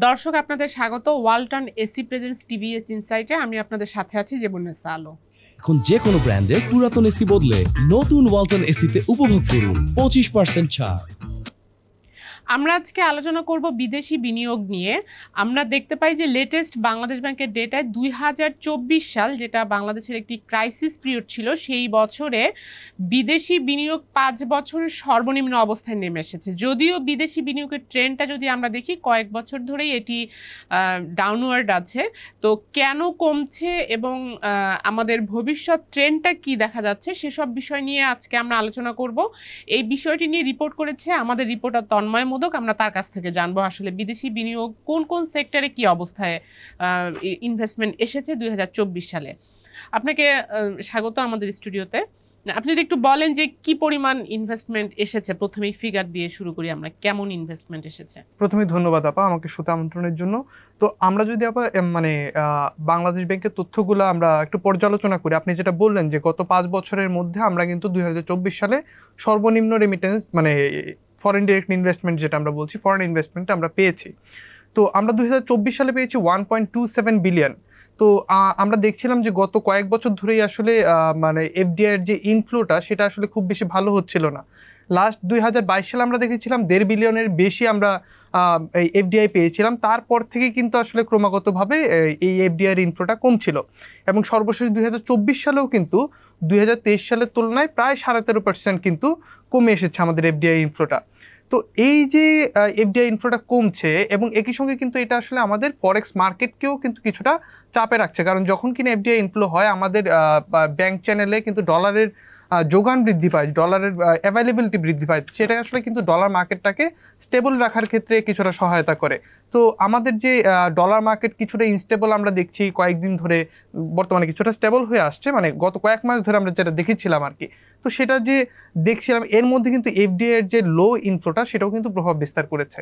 দর্শক আপনাদের স্বাগত ওয়ালটন এসি প্রেজেন্টস টিভিএস ইনসাইটে। আমি আপনাদের সাথে আছি জেবুন্নেসা আলো। এখন যে কোনো ব্র্যান্ডের পুরাতন এসি বদলে নতুন ওয়ালটন এসিতে উপভোগ করুন 25% ছাড়। আমরা আজকে আলোচনা করব বিদেশি বিনিয়োগ নিয়ে। আমরা দেখতে পাই যে লেটেস্ট বাংলাদেশ ব্যাংকের ডেটায় 2024 সাল, যেটা বাংলাদেশের একটি ক্রাইসিস পিরিয়ড ছিল, সেই বছরে বিদেশি বিনিয়োগ 5 বছরের সর্বনিম্ন অবস্থায় নেমে এসেছে। যদিও বিদেশি বিনিয়োগের ট্রেন্ডটা যদি আমরা দেখি, কয়েক বছর ধরেই এটি ডাউনওয়ার্ড আছে। তো কেন কমছে এবং আমাদের ভবিষ্যৎ ট্রেন্ডটা কি দেখা যাচ্ছে, সেসব বিষয় নিয়ে আজকে আমরা আলোচনা করব। এই বিষয়টি নিয়ে রিপোর্ট করেছে আমাদের রিপোর্টার তন্ময় মোদক। আমরা তার কাছ থেকে জানবো আসলে বিদেশি বিনিয়োগ কোন কোন সেক্টরে কি অবস্থায় ইনভেস্টমেন্ট এসেছে 2024 সালে। আপনাকে স্বাগত আমাদের স্টুডিওতে। আপনি যদি একটু বলেন যে কি পরিমাণ ইনভেস্টমেন্ট এসেছে, প্রথমেই ফিগার দিয়ে শুরু করি আমরা, কেমন ইনভেস্টমেন্ট এসেছে। প্রথমে ধন্যবাদ আপা আমাকে শ্রোতা আমন্ত্রণের জন্য। তো আমরা যদি আপা বাংলাদেশ ব্যাংকের তথ্যগুলো আমরা একটু পর্যালোচনা করি, আপনি যেটা বললেন যে গত 5 বছরের মধ্যে আমরা কিন্তু 2024 সালে সর্বনিম্ন রেমিটেন্স ফরেন ডিরেক্ট ইনভেস্টমেন্ট, যেটা আমরা বলছি ফরেন ইনভেস্টমেন্ট, আমরা পেয়েছি। তো আমরা 2024 সালে পেয়েছি 1.27 বিলিয়ন। তো আমরা দেখছিলাম যে গত কয়েক বছর ধরেই আসলে এফডিআই এর যে ইনফ্লোটা, সেটা আসলে খুব বেশি ভালো হচ্ছিল না। লাস্ট 2022 সালে আমরা দেখেছিলাম 1.5 বিলিয়নের বেশি আমরা এই এফডিআই পেয়েছিলাম। তারপর থেকে কিন্তু আসলে ক্রমাগতভাবে এই এফডিআই এর ইনফ্লোটা কমছিল এবং সর্বশেষ 2024 সালেও কিন্তু 2023 সালের তুলনায় প্রায় 13.5% কিন্তু কমে এসেছে আমাদের এফডিআই ইনফ্লোটা। তো এই যে এফডিআই ইনফ্লোটা কমছে এবং একই সঙ্গে কিন্তু এটা আসলে আমাদের ফরেক্স মার্কেটকেও কিন্তু কিছুটা চাপে রাখছে, কারণ যখন কিনা এফডিআই ইনফ্লো হয় আমাদের ব্যাংক চ্যানেলে কিন্তু ডলারের যোগান বৃদ্ধি পায়, ডলারের অ্যাভেলেবিলিটি বৃদ্ধি পায়, সেটা আসলে কিন্তু ডলার মার্কেটটাকে স্টেবল রাখার ক্ষেত্রে কিছুটা সহায়তা করে। তো আমাদের যে ডলার মার্কেট কিছুটা ইনস্টেবল আমরা দেখছি কয়েকদিন ধরে, বর্তমানে কিছুটা স্টেবল হয়ে আসছে, মানে গত কয়েক মাস ধরে আমরা যেটা দেখেছিলাম আর কি। তো সেটা যে দেখছিলাম এর মধ্যে কিন্তু এফডিআই এর যে লো ইনফ্লোটা, সেটাও কিন্তু প্রভাব বিস্তার করেছে।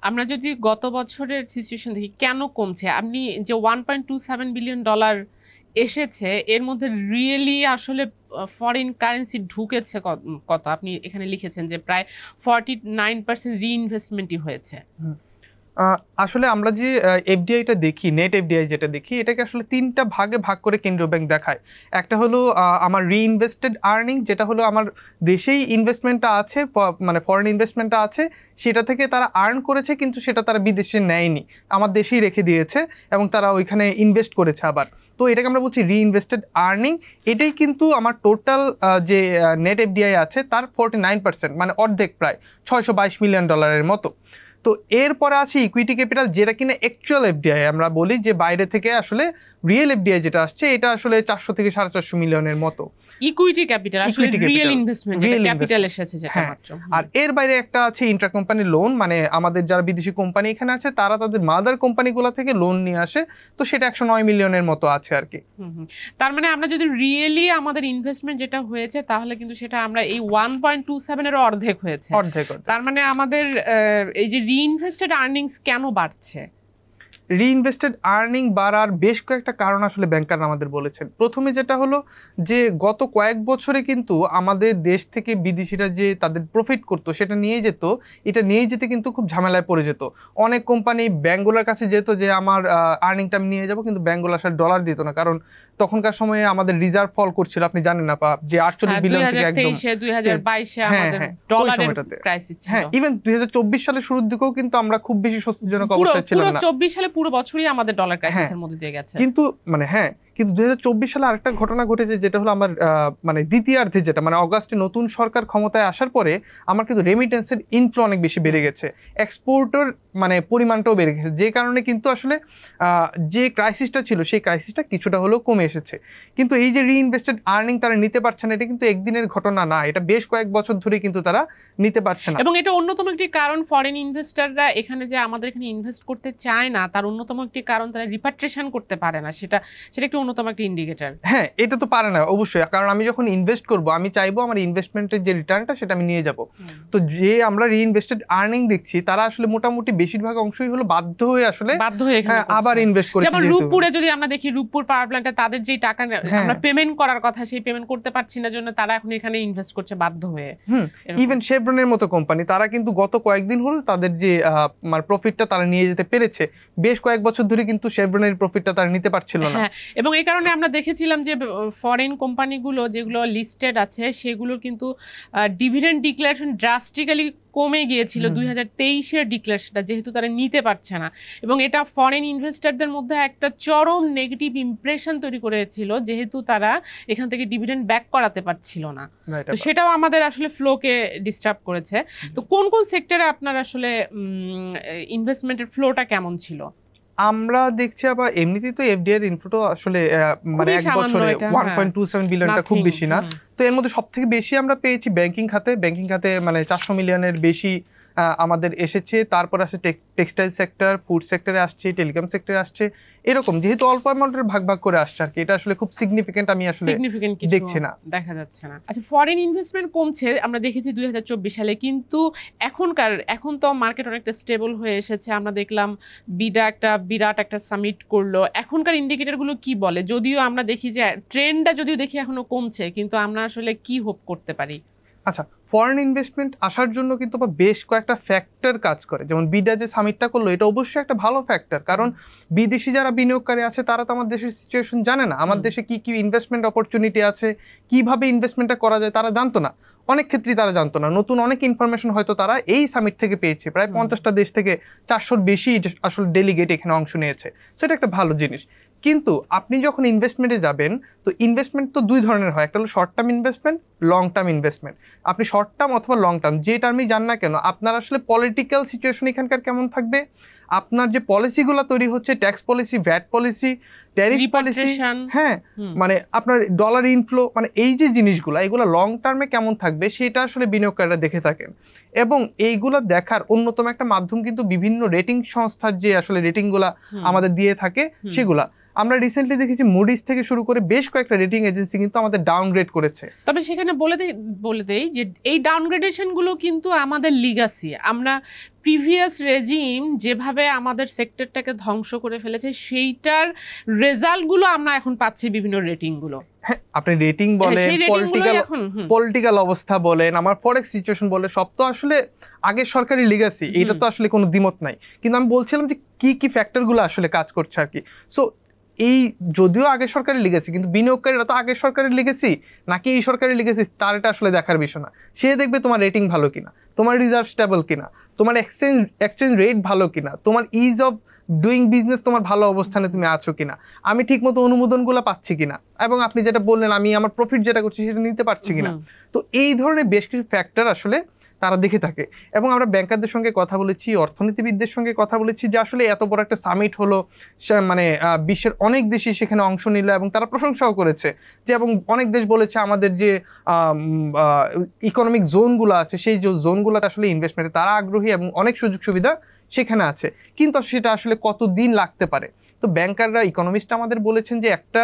আমরা যদি গত বছরের সিচুয়েশন দেখি কেন কমছে, আপনি যে 1.27 বিলিয়ন ডলার এসেছে, এর মধ্যে রিয়েলি আসলে ফরেন কারেন্সি ঢুকেছে কত? আপনি এখানে লিখেছেন যে প্রায় 49% রিইনভেস্টমেন্টই হয়েছে। আসলে আমরা যে এফডিআইটা দেখি, নেট এফডিআই যেটা দেখি, এটাকে আসলে 3টা ভাগে ভাগ করে কেন্দ্রীয় ব্যাংক দেখায়। একটা হলো আমার রিইনভেস্টেড আর্নিং, যেটা হলো আমার দেশেই ইনভেস্টমেন্টটা আছে, ফরেন ইনভেস্টমেন্টটা আছে, সেটা থেকে তারা আর্ন করেছে কিন্তু সেটা তারা বিদেশে নেয়নি, আমার দেশেই রেখে দিয়েছে এবং তারা ওইখানে ইনভেস্ট করেছে আবার। তো এটাকে আমরা বলছি রিইনভেস্টেড আর্নিং। এটাই কিন্তু আমার টোটাল যে নেট এফডিআই আছে তার 49%, মানে অর্ধেক, প্রায় 622 মিলিয়ন ডলারের মতো। তো এরপরে আছে ইকুইটি ক্যাপিটাল, যেটা কিনা অ্যাকচুয়াল এফডিআই, আমরা বলি যে বাইরে থেকে আসলে রিয়েল এফডিআই যেটা আসছে, এটা আসলে 400 থেকে 450 মিলিয়নের মতো। ইকুইটি ক্যাপিটাল আসলে রিয়েল ইনভেস্টমেন্ট, যেটা ক্যাপিটাল এসেছে যেটা মাত্র। আর এর বাইরে একটা আছে ইন্টার কোম্পানি লোন, মানে আমাদের যারা বিদেশি কোম্পানি এখানে আছে তারা তাদের মাদার কোম্পানিগুলো থেকে লোন নিয়ে আসে, তো সেটা 109 মিলিয়নের মতো আছে আর কি। তার মানে আমরা যদি রিয়েলি আমাদের ইনভেস্টমেন্ট যেটা হয়েছে, তাহলে কিন্তু সেটা আমরা এই 1.27 এর অর্ধেক হয়েছে। তার মানে আমাদের এই যে রিইনভেস্টেড আর্নিংস কেন বাড়ছে? রিইনভেস্টেড আর্নিং বাড়ার বেশ কয়েকটা কারণ আসলে ব্যাংকাররা আমাদের বলেছেন। প্রথমে যেটা হলো যে গত কয়েক বছরে কিন্তু আমাদের দেশ থেকে বিদেশিরা যে তাদের প্রফিট করতো সেটা নিয়ে যেত, এটা নিয়ে যেতে কিন্তু খুব ঝামেলায় পড়ে যেত। অনেক কোম্পানি ব্যাংকগুলোর কাছে যেত যে আমার আর্নিংটা আমি নিয়ে যাবো, কিন্তু ব্যাংকগুলো আসলে ডলার দিত না, কারণ তখনকার সময়ে আমাদের রিজার্ভ ফল করছিল, আপনি জানেন না যে 48 বিলিয়ন থেকে একদম 2022 এ আমাদের ডলারের ক্রাইসিস ছিল। হ্যাঁ, ইভেন 2024 সালের শুরুর দিকেও কিন্তু আমরা খুব বেশি স্বস্তিজনক অবস্থায় ছিলাম না। 24 সালে পুরো বছরই আমাদের ডলার ক্রাইসিসের মধ্যে দিয়ে গেছে। কিন্তু কিন্তু 2024 সালে আরেকটা ঘটনা ঘটেছে, যেটা হলো আমার দ্বিতীয়ার্ধে, যেটা অগাস্টে নতুন সরকার ক্ষমতায় আসার পরে আমার কিন্তু রেমিটেন্সের ইনফ্লো অনেক বেশি বেড়ে গেছে, এক্সপোর্টের পরিমাণটাও বেড়ে গেছে, যে কারণে কিন্তু আসলে যে ক্রাইসিসটা ছিল সেই ক্রাইসিসটা কিছুটা হলেও কমে এসেছে। কিন্তু এই যে রিইনভেস্টেড আর্নিং তারা নিতে পারছে না, এটা কিন্তু একদিনের ঘটনা না, এটা বেশ কয়েক বছর ধরে কিন্তু তারা নিতে পারছে না। এবং এটা অন্যতম একটি কারণ, ফরেন ইনভেস্টররা এখানে যে আমাদের এখানে ইনভেস্ট করতে চায় না, তার অন্যতম একটি কারণ তারা রিপাট্রিয়েশন করতে পারে না। সেটা একটু অন্যতম একটা ইন্ডিকেটর। হ্যাঁ, এটা তো পারে না অবশ্যই, কারণ আমি যখন ইনভেস্ট করব আমি চাইবো আমার ইনভেস্টমেন্টের যে রিটার্নটা সেটা আমি নিয়ে যাব। তো যে আমরা রিইনভেস্টেড আর্নিং দেখছি তারা আসলে মোটামুটি বেশিরভাগ অংশই হলো বাধ্য হয়ে এখানে আবার ইনভেস্ট করছে। যেমন রূপপুরে যদি আমরা দেখি, রূপপুর পাওয়ার প্ল্যান্টে তাদের যে টাকা আমরা পেমেন্ট করার কথা সেই পেমেন্ট করতে পারছি না জন্য তারা এখন এখানে ইনভেস্ট করছে বাধ্য হয়ে। ইভেন শেভরনের মতো কোম্পানি তারা কিন্তু গত কয়েকদিন হলো তাদের যে প্রফিটটা তারা নিয়ে যেতে পেরেছে। বেশ কয়েক বছর ধরে কিন্তু শেভরনের প্রফিটটা তারা নিতে পারছিল না। এবং এই কারণে আমরা দেখেছিলাম যে ফরেন কোম্পানিগুলো যেগুলো লিস্টেড আছে সেগুলোর কিন্তু ডিভিডেন্ড ডিক্লারেশন ড্রাস্টিক্যালি কমে গিয়েছিল 2023-এর ডিক্লারেশনটা, যেহেতু তারা নিতে পারছে না। এবং এটা ফরেন ইনভেস্টরদের মধ্যে একটা চরম নেগেটিভ ইমপ্রেশন তৈরি করেছিল, যেহেতু তারা এখান থেকে ডিভিডেন্ড ব্যাক করাতে পারছিল না। তো সেটাও আমাদের আসলে ফ্লোকে ডিস্টার্ব করেছে। তো কোন কোন সেক্টরে আপনার আসলে ইনভেস্টমেন্টের ফ্লোটা কেমন ছিল? আমরা দেখছি আবার এমনিতেই তো এফডিআই ইনফ্লো আসলে মানে এক বছরে 1.27 বিলিয়নটা খুব বেশি না। তো এর মধ্যে সবথেকে বেশি আমরা পেয়েছি ব্যাংকিং খাতে মানে 400 মিলিয়নের বেশি আমাদের এসেছে। তারপর আসে টেক্সটাইল সেক্টর, ফুড সেক্টরে আসছে, টেলিকম সেক্টরে আসছে, এরকম যেহেতু অল্প অ্যামাউন্টের ভাগ করে আসছে আর কি। এটা আসলে খুব সিগনিফিকেন্ট আমি আসলে দেখছি না, দেখা যাচ্ছে না। আচ্ছা, ফরেন ইনভেস্টমেন্ট কমছে আমরা দেখেছি 2024 সালে, কিন্তু এখন তো মার্কেট অনেকটা স্টেবল হয়ে এসেছে। আমরা দেখলাম বিরাট একটা সামিট করলো। এখনকার ইন্ডিকেটরগুলো কি বলে? যদিও আমরা দেখি যে ট্রেন্ডটা যদিও দেখি এখনো কমছে, কিন্তু আমরা আসলে কি হোপ করতে পারি? আচ্ছা, ফরেন ইনভেস্টমেন্ট আসার জন্য কিন্তু বেশ কয়েকটা ফ্যাক্টর কাজ করে। যেমন বিডা যে সামিটটা করলো এটা অবশ্যই একটা ভালো ফ্যাক্টর, কারণ বিদেশি যারা বিনিয়োগকারী আছে তারা তো আমার দেশের সিচুয়েশন জানে না, আমার দেশে কি কি ইনভেস্টমেন্ট অপরচুনিটি আছে, কিভাবে ইনভেস্টমেন্টটা করা যায় তারা জানতো না, অনেক ক্ষেত্রেই তারা জানতো না। নতুন অনেক ইনফরমেশন হয়তো তারা এই সামিট থেকে পেয়েছে। প্রায় 50টা দেশ থেকে 400-র বেশি আসলে ডেলিগেট এখানে অংশ নিয়েছে। সেটা একটা ভালো জিনিস। কিন্তু আপনি যখন ইনভেস্টমেন্টে যাবেন, তো ইনভেস্টমেন্ট তো দুই ধরনের হয়, একটা হলো short term investment, long term investment. আপনি শর্ট টার্ম অথবা লং টার্ম যে টার্মই যান না কেন, আপনার আসলে পলিটিক্যাল সিচুয়েশন এখানকার কেমন থাকবে, আপনার যে পলিসিগুলো তৈরি হচ্ছে, tax policy, VAT policy, tariff policy, হ্যাঁ মানে আপনার ডলার ইনফ্লো, মানে এই যে জিনিসগুলো এগুলো লং টার্মে কেমন থাকবে সেটা আসলে বিনিয়োগকারীরা দেখে থাকেন। এবং এইগুলো দেখার অন্যতম একটা মাধ্যম কিন্তু বিভিন্ন রেটিং সংস্থার যে আসলে রেটিংগুলা আমাদের দিয়ে থাকে সেগুলা। আমরা রিসেন্টলি দেখেছি মুডিস থেকে শুরু করে বেশ কয়েকটা রেটিং এজেন্সি কিন্তু আমাদের ডাউনগ্রেড করেছে। তবে সেখানে বলে দেই যে এই ডাউনগ্রেডেশনগুলো কিন্তু আমাদের লিগাসি। আমরা প্রিভিয়াস রেজিম যেভাবে আমাদের সেক্টরটাকে ধ্বংস করে ফেলেছে সেইটার রেজাল্টগুলো আমরা এখন পাচ্ছি বিভিন্ন রেটিংগুলো। আপনি রেটিং বলেন, পলিটিক্যাল অবস্থা বলেন, আমার ফরেক্স সিচুয়েশন বলে, সব তো আসলে আগের সরকারি লিগাসি, এটা তো আসলে কোনো দ্বিমত নাই। কিন্তু আমি বলছিলাম যে কি কি ফ্যাক্টরগুলো আসলে কাজ করছে আর কি। সো এই যদিও আগের সরকারি লিগেসি, কিন্তু বিনিয়োগকারীরা তো আগের সরকারের লিগেসি নাকি এই সরকারের লিগেসি তার এটা আসলে দেখার বিষয় না। সে দেখবে তোমার রেটিং ভালো কিনা, তোমার রিজার্ভ স্টেবল কিনা, তোমার এক্সচেঞ্জ রেট ভালো কিনা, তোমার ইজ অফ ডুইং বিজনেস তোমার ভালো অবস্থানে তুমি আছো কিনা, আমি ঠিকমতো অনুমোদনগুলো পাচ্ছি কিনা, এবং আপনি যেটা বললেন আমি আমার প্রফিট যেটা করছি সেটা নিতে পারছি কিনা। তো এই ধরনের বেশ কিছু ফ্যাক্টর আসলে তারা দেখে থাকে। এবং আমরা ব্যাংকারদের সঙ্গে কথা বলেছি, অর্থনীতিবিদদের সঙ্গে কথা বলেছি যে আসলে এত বড় একটা সামিট হলো, মানে বিশ্বের অনেক দেশই সেখানে অংশ নিল এবং তারা প্রশংসাও করেছে যে, এবং অনেক দেশ বলেছে আমাদের যে ইকোনমিক জোনগুলো আছে সেই জোনগুলোতে আসলে ইনভেস্টমেন্টে তারা আগ্রহী এবং অনেক সুযোগ সুবিধা সেখানে আছে, কিন্তু সেটা আসলে কতদিন লাগতে পারে। তো ব্যাংকাররা, ইকোনমিস্ট আমাদের বলেছেন যে একটা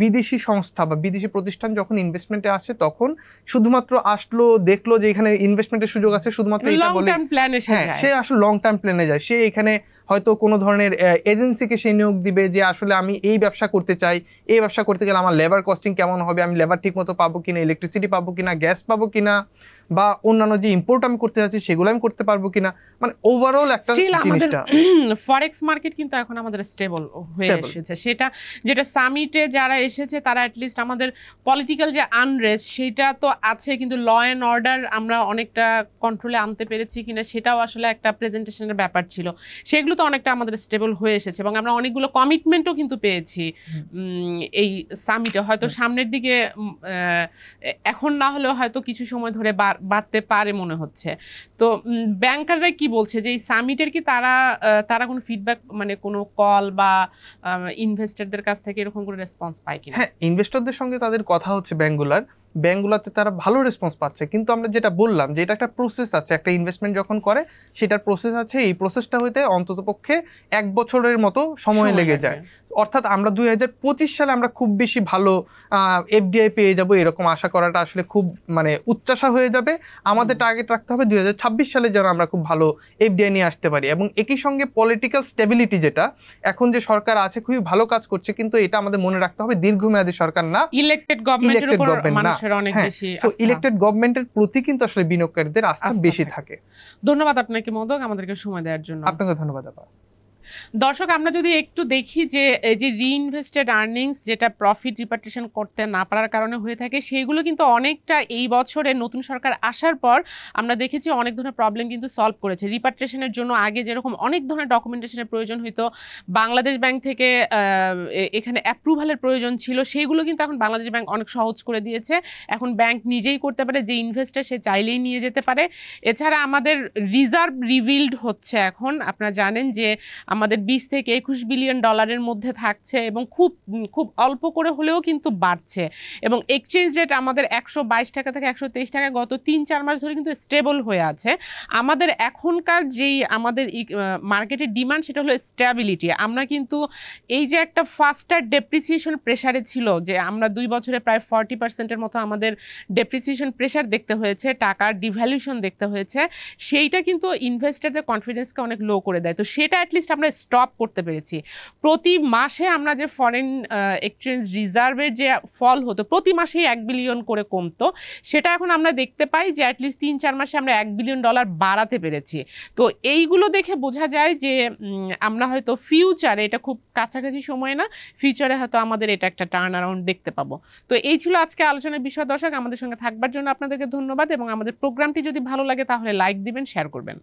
বিদেশি সংস্থা বা বিদেশি প্রতিষ্ঠান যখন ইনভেস্টমেন্টে আসে তখন শুধুমাত্র আসলো, দেখলো যে এখানে ইনভেস্টমেন্টের সুযোগ আছে, শুধুমাত্র এটা বলে সে আসলে লং টার্ম প্ল্যানে যায়। সে এখানে হয়তো কোনো ধরনের এজেন্সিকে সে নিয়োগ দিবে যে আসলে আমি এই ব্যবসা করতে চাই, এই ব্যবসা করতে গেলে আমার লেবার কস্টিং কেমন হবে, আমি লেবার ঠিক মতো পাবো কিনা, ইলেকট্রিসিটি পাবো কিনা, গ্যাস পাবো কিনা, বা অন্যান্য যে ইম্পোর্ট আমি করতে যাচ্ছি সেগুলো আমি করতে পারবো কিনা, মানে ওভারঅল একটা জিনিসটা। ফরেক্স মার্কেট কিন্তু এখন আমাদের স্টেবল হয়ে এসেছে। সেটা যেটা সামিটে যারা এসেছে তারা অ্যাটলিস্ট আমাদের পলিটিক্যাল যে আনরেস্ট সেটা তো আছে, কিন্তু ল অ্যান্ড অর্ডার আমরা অনেকটা কন্ট্রোলে আনতে পেরেছি কিনা সেটাও আসলে একটা প্রেজেন্টেশনের ব্যাপার ছিল। সেগুলো তো অনেকটা আমাদের স্টেবল হয়ে এসেছে এবং আমরা অনেকগুলো কমিটমেন্টও কিন্তু পেয়েছি এই সামিটে। হয়তো সামনের দিকে এখন না হলেও হয়তো কিছু সময় ধরে বাড়তে পারে মনে হচ্ছে। তো ব্যাংকাররা কি বলছে যে এই সামিটের কি তারা কোনো ফিডব্যাক, মানে কোনো কল বা ইনভেস্টরদের কাছ থেকে এরকম কোনো রেসপন্স পায় কিনা? হ্যাঁ, ইনভেস্টরদের সঙ্গে তাদের কথা হচ্ছে ব্যাংকগুলার। ব্যাঙ্কগুলোতে তারা ভালো রেসপন্স পাচ্ছে। কিন্তু আমরা যেটা বললাম যে এটা একটা প্রসেস আছে, একটা ইনভেস্টমেন্ট যখন করে সেটার প্রসেস আছে, এই প্রসেসটা হইতে অন্ততপক্ষে 1 বছরের মতো সময় লেগে যায়। অর্থাৎ আমরা 2025 সালে আমরা খুব বেশি ভালো এফডিআই পেয়ে যাব এরকম আশা করাটা আসলে খুব মানে উচ্চাশা হয়ে যাবে। আমাদের টার্গেট রাখতে হবে 2026 সালে যেন আমরা খুব ভালো এফডিআই নিয়ে আসতে পারি। এবং একই সঙ্গে পলিটিক্যাল স্টেবিলিটি, যেটা এখন যে সরকার আছে খুবই ভালো কাজ করছে, কিন্তু এটা আমাদের মনে রাখতে হবে দীর্ঘমেয়াদী সরকার না, ইলেক্টেড গভর্নমেন্টের উপর মানুষের অনেক বেশি সো ইলেক্টেড গভর্নমেন্টের প্রতি কিন্তু আসলে বিনিয়োগকারীদের আস্থা বেশি থাকে। ধন্যবাদ আপনাকে মোদক আমাদেরকে সময় দেওয়ার জন্য। আপনাকে ধন্যবাদ আপা। দর্শক, আমরা যদি একটু দেখি যে এই যে রিইনভেস্টেড আর্নিংস যেটা প্রফিট রিপার্টিশন করতে না পারার কারণে হয়ে থাকে, সেইগুলো কিন্তু অনেকটা এই বছরে নতুন সরকার আসার পর আমরা দেখেছি অনেক ধরনের প্রবলেম কিন্তু সলভ করেছে। রিপার্টিশনের জন্য আগে যেরকম অনেক ধরনের ডকুমেন্টেশনের প্রয়োজন হইতো, বাংলাদেশ ব্যাংক থেকে এখানে অ্যাপ্রুভালের প্রয়োজন ছিল, সেইগুলো কিন্তু এখন বাংলাদেশ ব্যাংক অনেক সহজ করে দিয়েছে। এখন ব্যাংক নিজেই করতে পারে, যে ইনভেস্টার সে চাইলেই নিয়ে যেতে পারে। এছাড়া আমাদের রিজার্ভ রিভিল্ড হচ্ছে এখন, আপনারা জানেন যে আমাদের 20 থেকে 21 বিলিয়ন ডলারের মধ্যে থাকছে এবং খুব খুব অল্প করে হলেও কিন্তু বাড়ছে। এবং এক্সচেঞ্জ রেট আমাদের 122 টাকা থেকে 123 টাকা গত 3-4 মাস ধরে কিন্তু স্টেবল হয়ে আছে। আমাদের এখনকার যেই আমাদের মার্কেটের ডিমান্ড সেটা হলো স্ট্যাবিলিটি। আমরা কিন্তু এই যে একটা ফাস্টার ডেপ্রিসিয়েশন প্রেশারে ছিল, যে আমরা 2 বছরে প্রায় 40% মতো আমাদের ডেপ্রিসিয়েশন প্রেশার দেখতে হয়েছে, টাকার ডিভ্যালুয়েশন দেখতে হয়েছে, সেইটা কিন্তু ইনভেস্টরদের কনফিডেন্সকে অনেক লো করে দেয়। তো সেটা অ্যাটলিস্ট আমরা স্টপ করতে পেরেছি। প্রতি মাসে আমরা যে ফরেন এক্সচেঞ্জ রিজার্ভের যে ফল হতো, প্রতি মাসেই 1 বিলিয়ন করে কমতো, সেটা এখন আমরা দেখতে পাই যে অ্যাটলিস্ট 3-4 মাসে আমরা $1 বিলিয়ন বাড়াতে পেরেছি। তো এইগুলো দেখে বোঝা যায় যে আমরা হয়তো ফিউচারে, এটা খুব কাছাকাছি সময় না, ফিউচারে হয়তো আমাদের এটা একটা টার্ন অ্যারাউন্ড দেখতে পাবো। তো এই ছিল আজকে আলোচনার বিষয়। দর্শক, আমাদের সঙ্গে থাকবার জন্য আপনাদেরকে ধন্যবাদ, এবং আমাদের প্রোগ্রামটি যদি ভালো লাগে তাহলে লাইক দিবেন, শেয়ার করবেন।